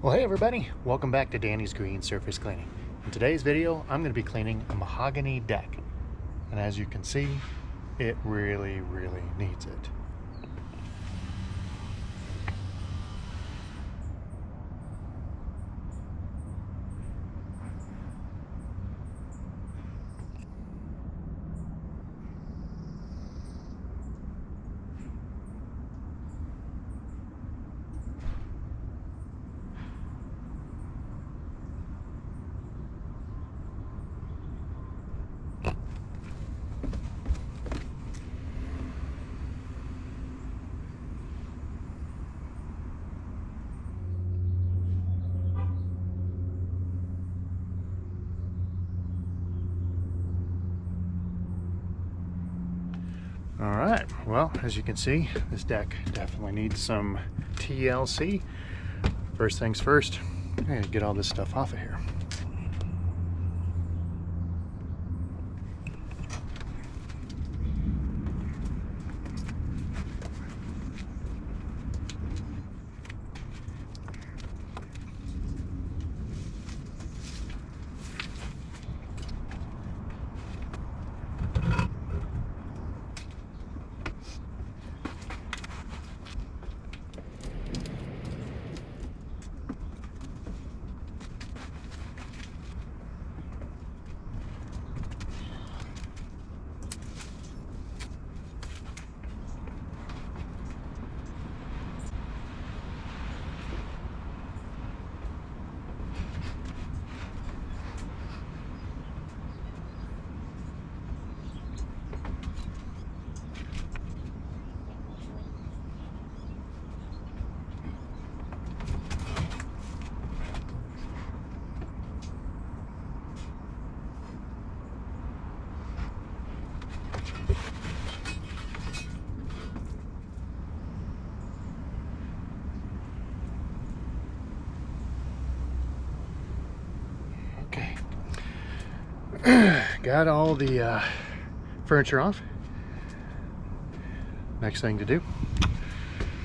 Well, hey everybody, welcome back to Danny's Green Surface Cleaning. In today's video, I'm going to be cleaning a mahogany deck. And as you can see, it really needs it. Alright, well, as you can see, this deck definitely needs some TLC. First things first, I'm going to get all this stuff off of here. Got all the furniture off. Next thing to do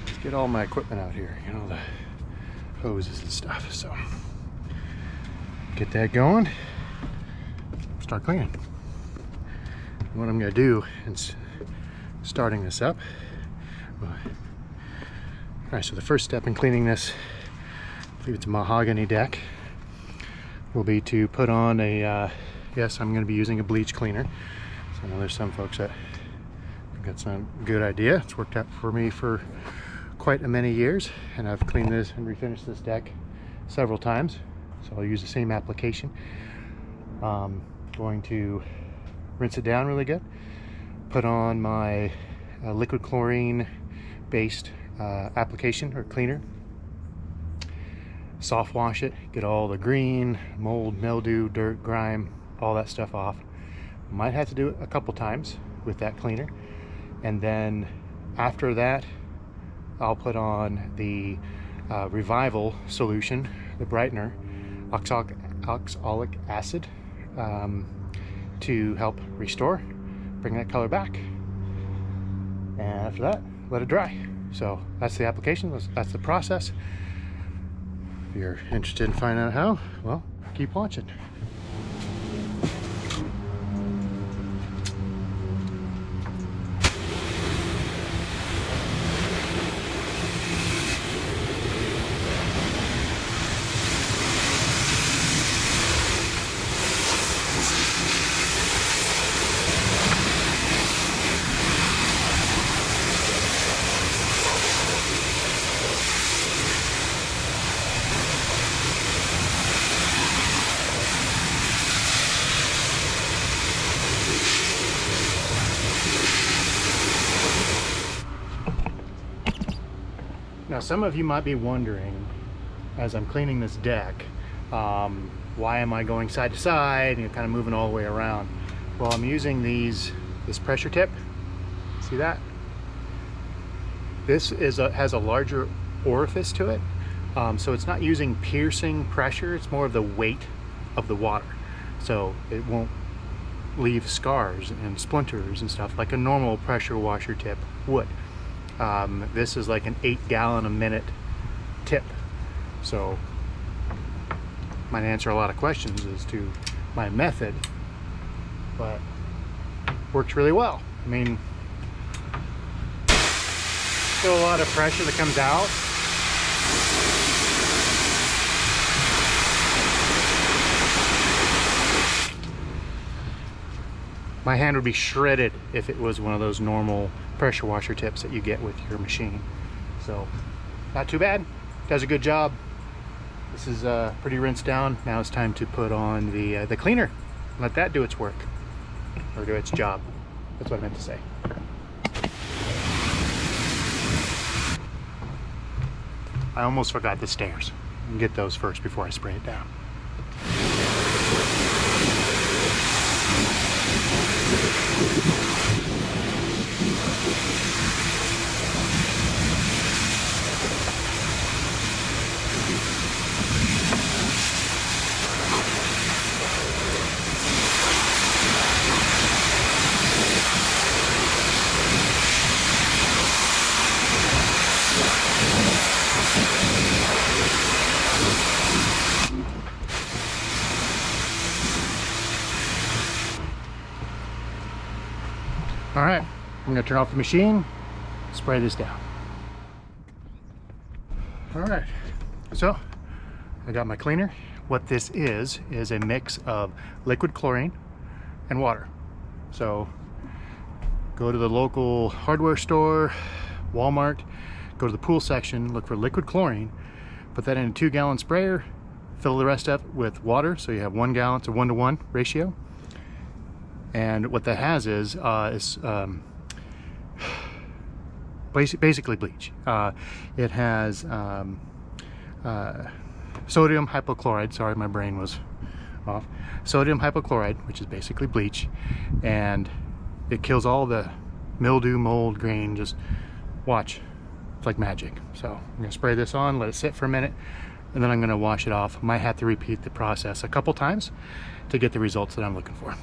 is get all my equipment out here, you know, the hoses and stuff. So get that going, start cleaning. What I'm gonna do is starting this up. All right, so the first step in cleaning this, I believe it's a mahogany deck, will be to put on a yes, I'm going to be using a bleach cleaner. So I know there's some folks that think that's a good idea. It's worked out for me for quite a many years, and I've cleaned this and refinished this deck several times. So I'll use the same application. Going to rinse it down really good, put on my liquid chlorine based application or cleaner, soft wash it, get all the green, mold, mildew, dirt, grime, all that stuff off. Might have to do it a couple times with that cleaner, and then after that I'll put on the Revival solution, the brightener, oxalic acid, to help restore, bring that color back, and after that let it dry. So that's the application, that's the process. If you're interested in finding out how, well, keep watching. Now some of you might be wondering, as I'm cleaning this deck, why am I going side to side and kind of moving all the way around? Well, I'm using this pressure tip. See that? This has a larger orifice to it, so it's not using piercing pressure, it's more of the weight of the water. So it won't leave scars and splinters and stuff like a normal pressure washer tip would. This is like an 8 gallon a minute tip, so Might answer a lot of questions as to my method, but works really well. I mean, still a lot of pressure that comes out. My hand would be shredded if it was one of those normal pressure washer tips that you get with your machine. So not too bad, does a good job. This is pretty rinsed down. Now it's time to put on the cleaner. Let that do its work, or do its job. That's what I meant to say. I almost forgot the stairs. I can get those first before I spray it down. All right, I'm gonna turn off the machine, spray this down. All right, so I got my cleaner. What this is a mix of liquid chlorine and water. So go to the local hardware store, Walmart, go to the pool section, look for liquid chlorine, put that in a 2-gallon sprayer, fill the rest up with water, so you have 1 gallon to 1-to-1 ratio. And what that has is basically bleach. It has sodium hypochlorite. Sorry, my brain was off. Sodium hypochlorite, which is basically bleach, and it kills all the mildew, mold, grain. Just watch, it's like magic. So I'm gonna spray this on, let it sit for a minute, and then I'm gonna wash it off. Might have to repeat the process a couple times to get the results that I'm looking for.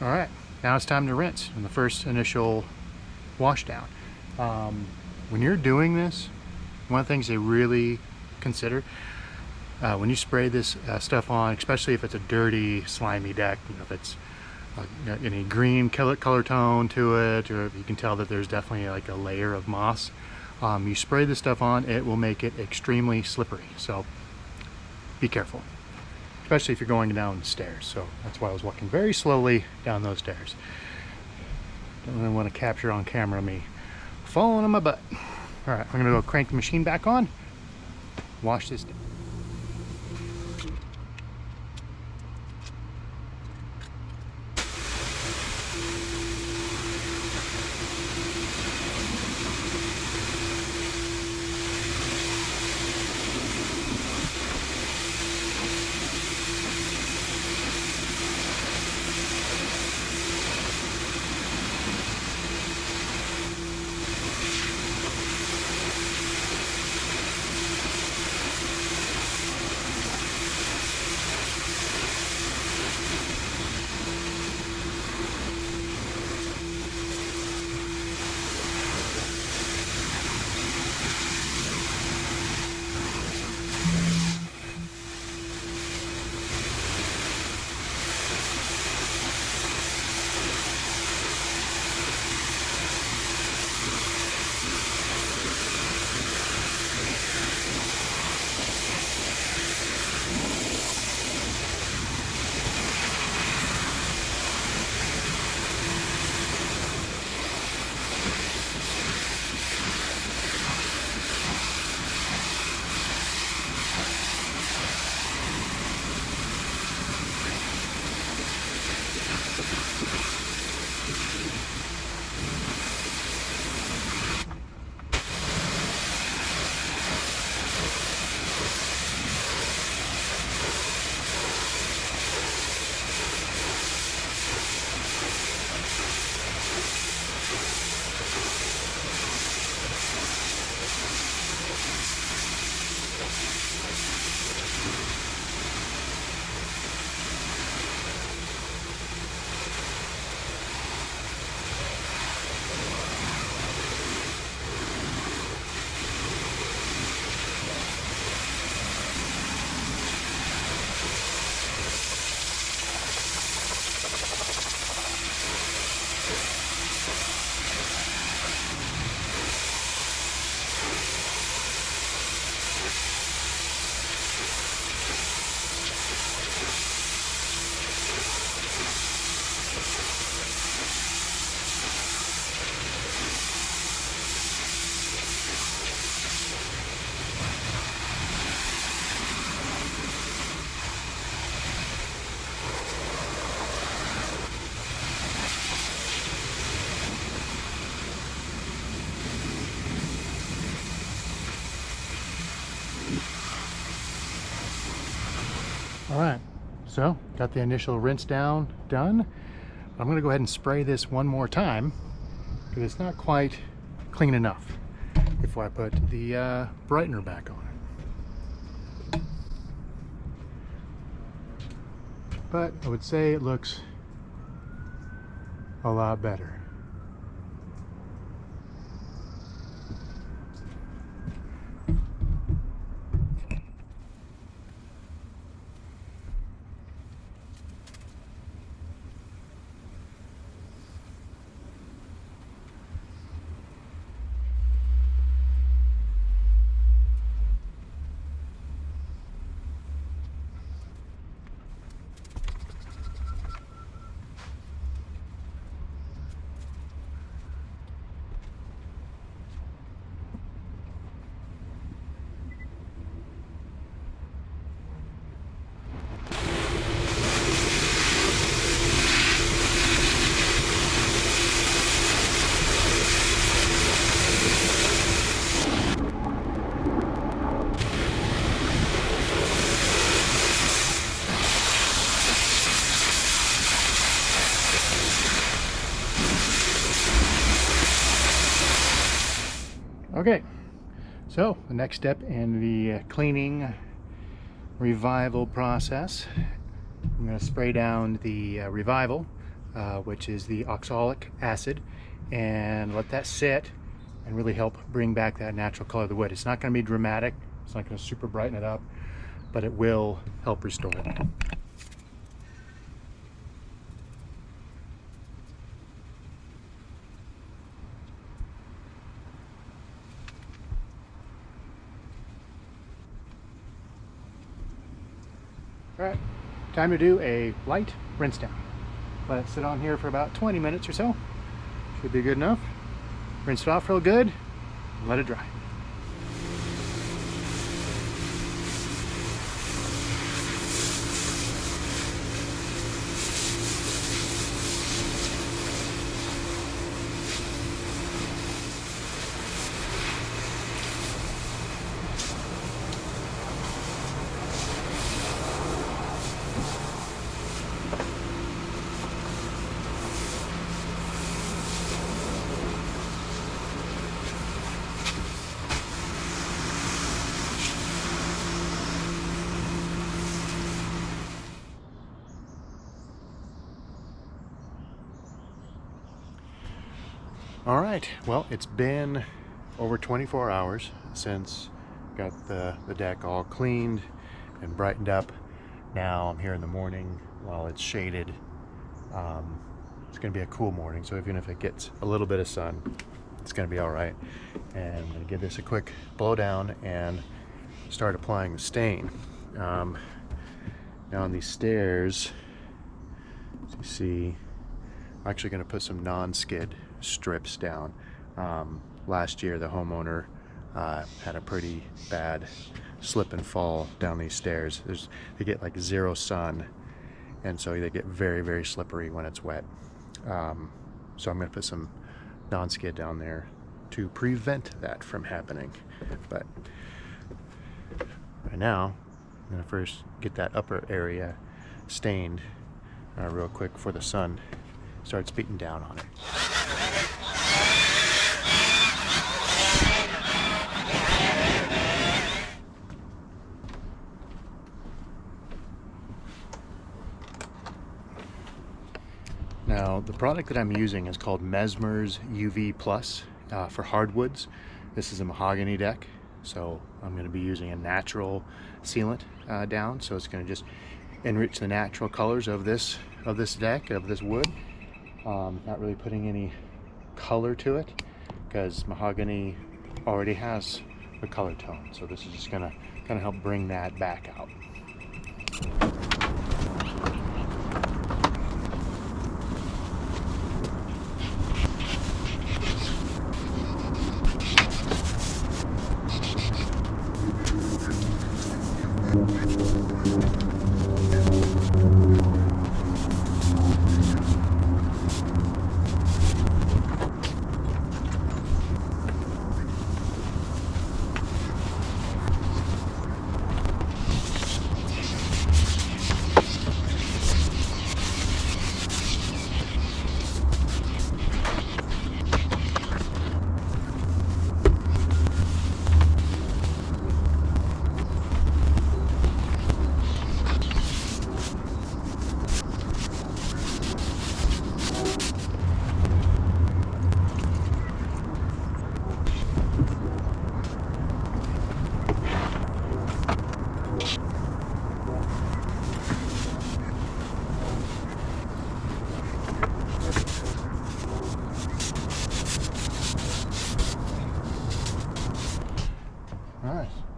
All right, now it's time to rinse in the first initial wash down. When you're doing this, one of the things they really consider when you spray this stuff on, especially if it's a dirty, slimy deck, you know, if it's any green color tone to it, or if you can tell that there's definitely like a layer of moss, you spray this stuff on, it will make it extremely slippery. So be careful, especially if you're going down the stairs. So that's why I was walking very slowly down those stairs. Don't really want to capture on camera me falling on my butt. All right, I'm gonna go crank the machine back on, wash this down. All right, so got the initial rinse down done. I'm gonna go ahead and spray this one more time because it's not quite clean enough before I put the brightener back on it. But I would say it looks a lot better. Okay, so the next step in the cleaning revival process, I'm going to spray down the revival, which is the oxalic acid, and let that sit and really help bring back that natural color of the wood. It's not going to be dramatic, it's not going to super brighten it up, but it will help restore it. All right, time to do a light rinse down. Let it sit on here for about 20 minutes or so. Should be good enough. Rinse it off real good, let it dry. All right, well, it's been over 24 hours since got the deck all cleaned and brightened up. Now I'm here in the morning while it's shaded. It's gonna be a cool morning, so even if it gets a little bit of sun, it's gonna be all right. And I'm gonna give this a quick blow down and start applying the stain. Now on these stairs, as you see, I'm actually gonna put some non-skid strips down. Last year the homeowner had a pretty bad slip and fall down these stairs. They get like zero sun, and so they get very, very slippery when it's wet. So I'm going to put some non-skid down there to prevent that from happening. But right now I'm going to first get that upper area stained real quick before the sun starts beating down on it. Now, the product that I'm using is called Messmers UV Plus for hardwoods. This is a mahogany deck, so I'm going to be using a natural sealant down, so it's going to just enrich the natural colors of this deck, of this wood. Not really putting any color to it because mahogany already has a color tone, so this is just going to kind of help bring that back out.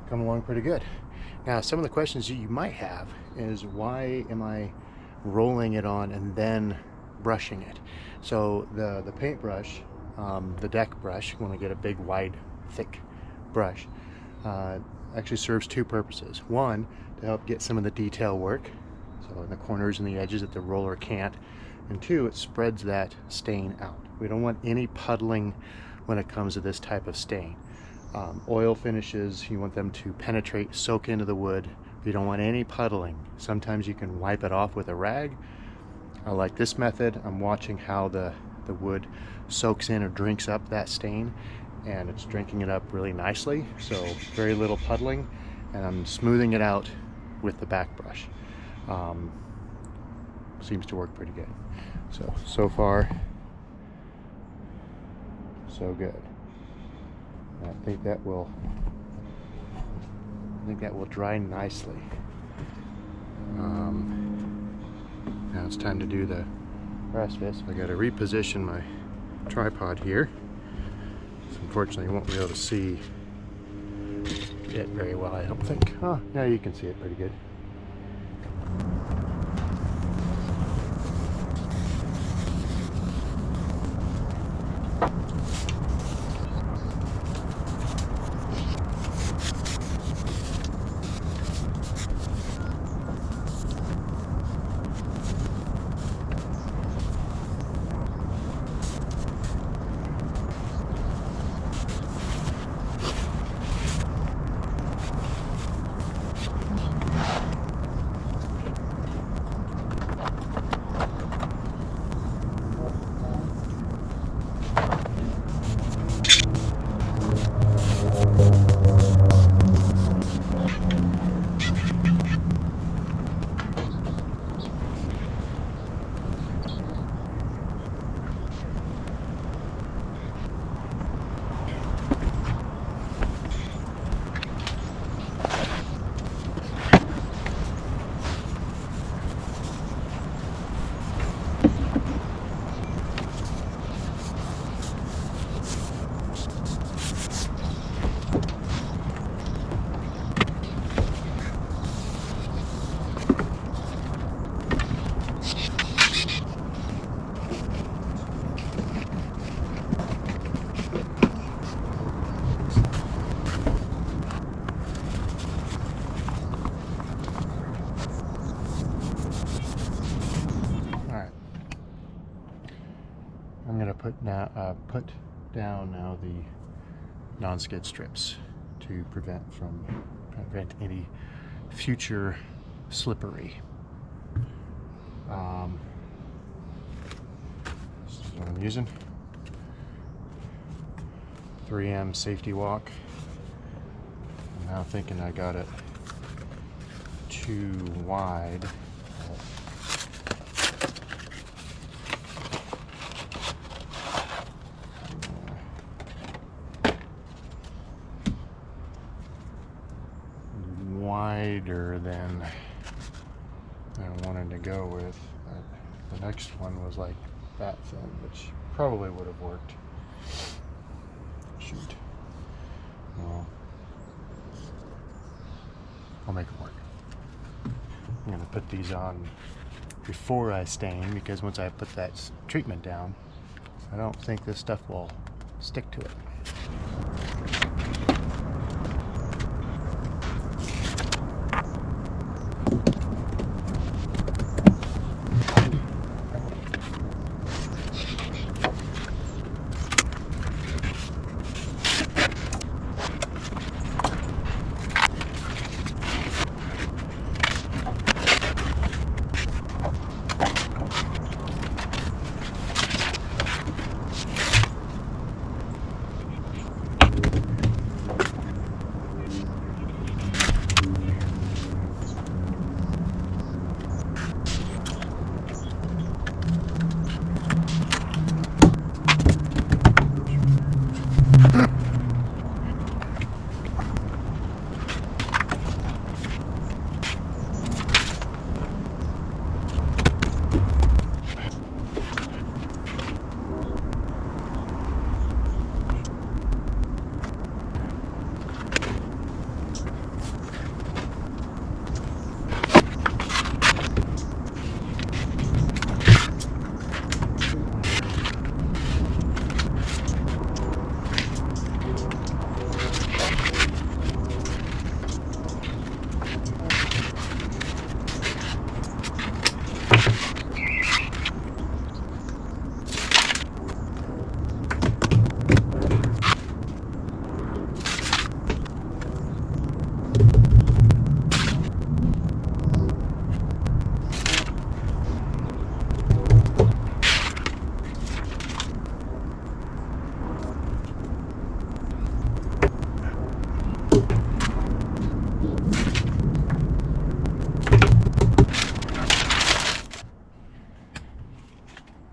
Coming along pretty good. Now, some of the questions you might have is, why am I rolling it on and then brushing it? So the paintbrush, the deck brush, when I get a big, wide, thick brush, actually serves two purposes. One, to help get some of the detail work, so in the corners and the edges that the roller can't. And two, it spreads that stain out. We don't want any puddling when it comes to this type of stain. Oil finishes, you want them to penetrate, soak into the wood. You don't want any puddling. Sometimes you can wipe it off with a rag. I like this method. I'm watching how the wood soaks in or drinks up that stain, and it's drinking it up really nicely, so very little puddling, and I'm smoothing it out with the back brush. Seems to work pretty good. So far, so good. I think that will dry nicely. Now it's time to do the rest of it. So I got to reposition my tripod here. So unfortunately, you won't be able to see it very well, I don't think. Oh, now you can see it pretty good. I'm gonna put down now the non-skid strips to prevent any future slippery. This is what I'm using. 3M safety walk. I'm now thinking I got it too wide. Wider than I wanted to go with. The next one was like that thin, which probably would have worked. Shoot. Well, I'll make it work. I'm gonna put these on before I stain, because once I put that treatment down, I don't think this stuff will stick to it.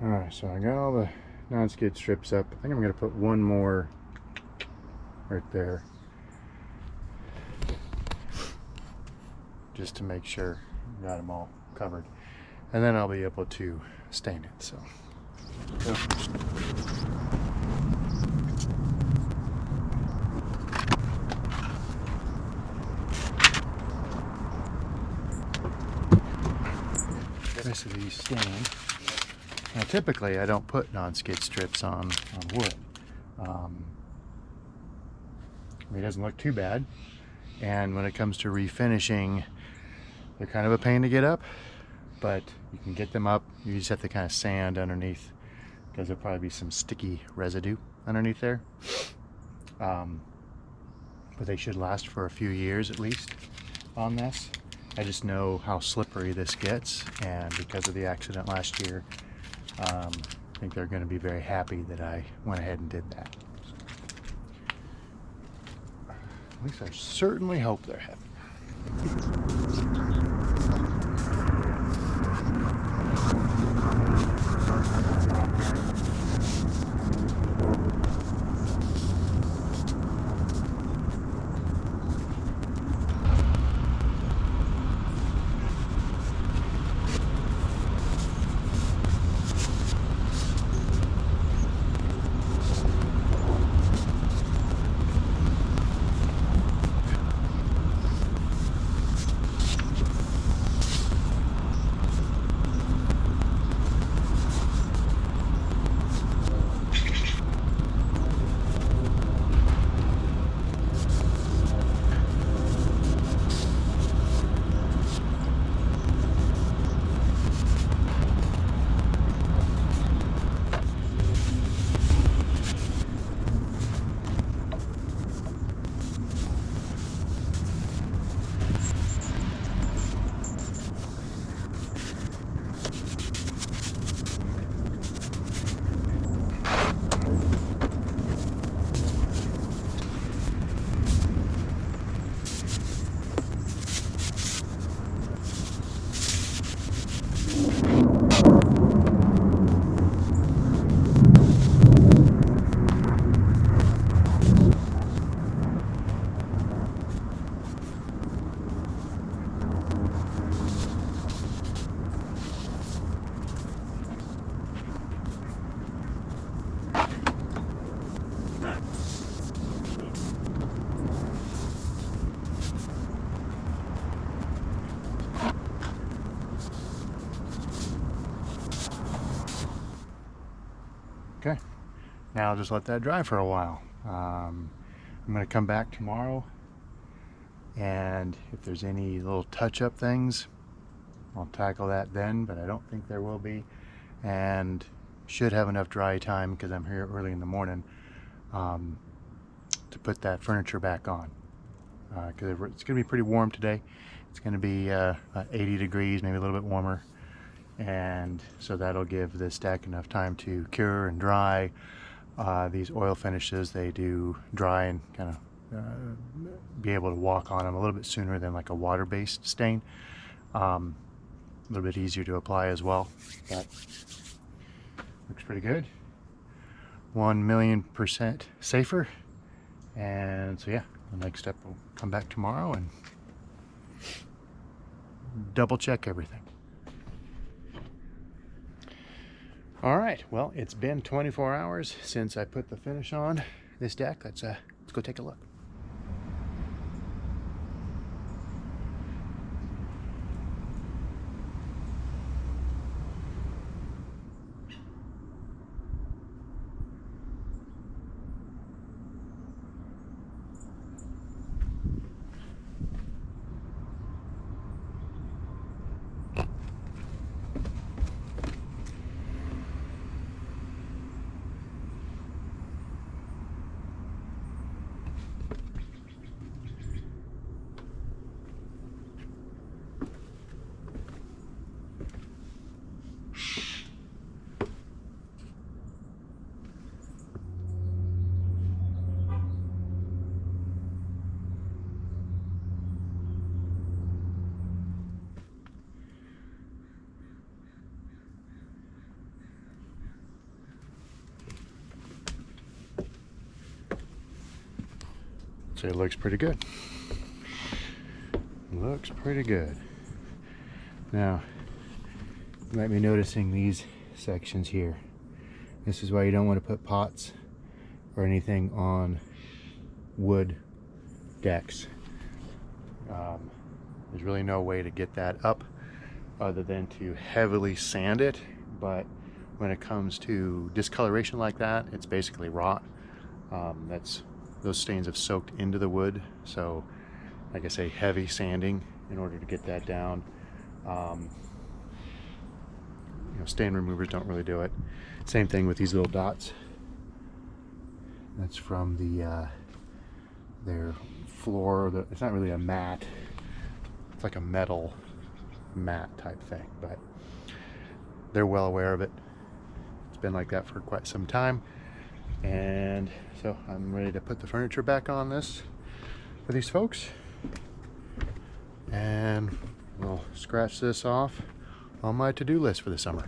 Alright, so I got all the non-skid strips up. I think I'm going to put one more right there, just to make sure I got them all covered, and then I'll be able to stain it. So the rest of these stain. Now, typically I don't put non-skid strips on wood. I mean, it doesn't look too bad, and when it comes to refinishing, they're kind of a pain to get up, but you can get them up. You just have to kind of sand underneath, because there'll probably be some sticky residue underneath there. But they should last for a few years at least on this. I just know how slippery this gets, and because of the accident last year, I think they're going to be very happy that I went ahead and did that. At least I certainly hope they're happy. Okay, now I'll just let that dry for a while. I'm going to come back tomorrow, and if there's any little touch-up things, I'll tackle that then, but I don't think there will be, and should have enough dry time because I'm here early in the morning to put that furniture back on, because it's going to be pretty warm today. It's going to be 80 degrees, maybe a little bit warmer, and so that'll give this deck enough time to cure and dry. These oil finishes, they do dry and kind of be able to walk on them a little bit sooner than like a water-based stain. A little bit easier to apply as well, but looks pretty good. 1,000,000% safer. And so yeah, the next step will come back tomorrow and double check everything. All right, well, it's been 24 hours since I put the finish on this deck. Let's go take a look. So it looks pretty good. Looks pretty good. Now, you might be noticing these sections here. This is why you don't want to put pots or anything on wood decks. There's really no way to get that up other than to heavily sand it, but when it comes to discoloration like that, it's basically rot. Those stains have soaked into the wood, so like I say, heavy sanding in order to get that down. Stain removers don't really do it. Same thing with these little dots. That's from their floor. It's not really a mat. It's like a metal mat type thing, but they're well aware of it. It's been like that for quite some time. And so I'm ready to put the furniture back on this for these folks, and we'll scratch this off on my to-do list for the summer.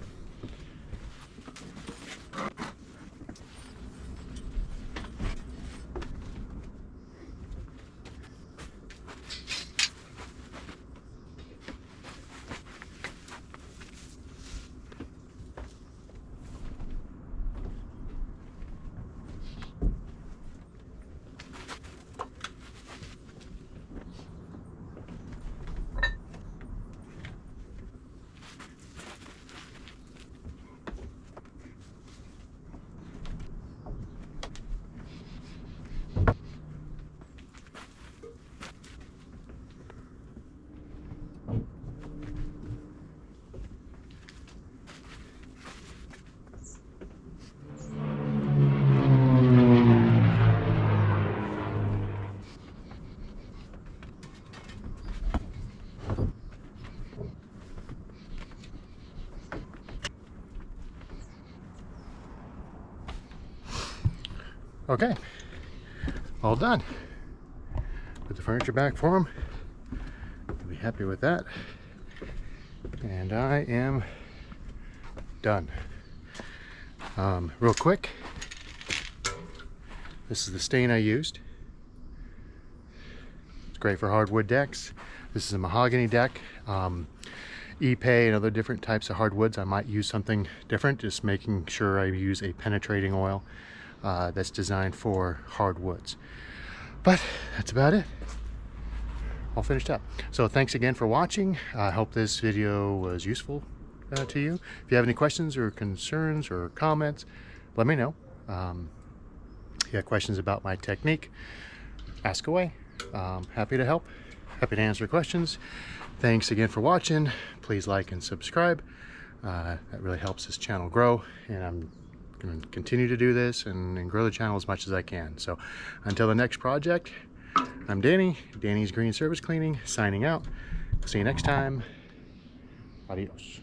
Okay, all done. Put the furniture back for them. I'll be happy with that. And I am done. Real quick, this is the stain I used. It's great for hardwood decks. This is a mahogany deck. Ipe and other different types of hardwoods, I might use something different, just making sure I use a penetrating oil that's designed for hardwoods. But that's about it. All finished up. So thanks again for watching. I hope this video was useful to you. If you have any questions or concerns or comments, let me know. If you have questions about my technique, ask away. Happy to help, happy to answer questions. Thanks again for watching. Please like and subscribe. That really helps this channel grow, and I'm going to continue to do this and grow the channel as much as I can. So until the next project, I'm Danny, Danny's Green Service Cleaning, signing out. See you next time. Adios.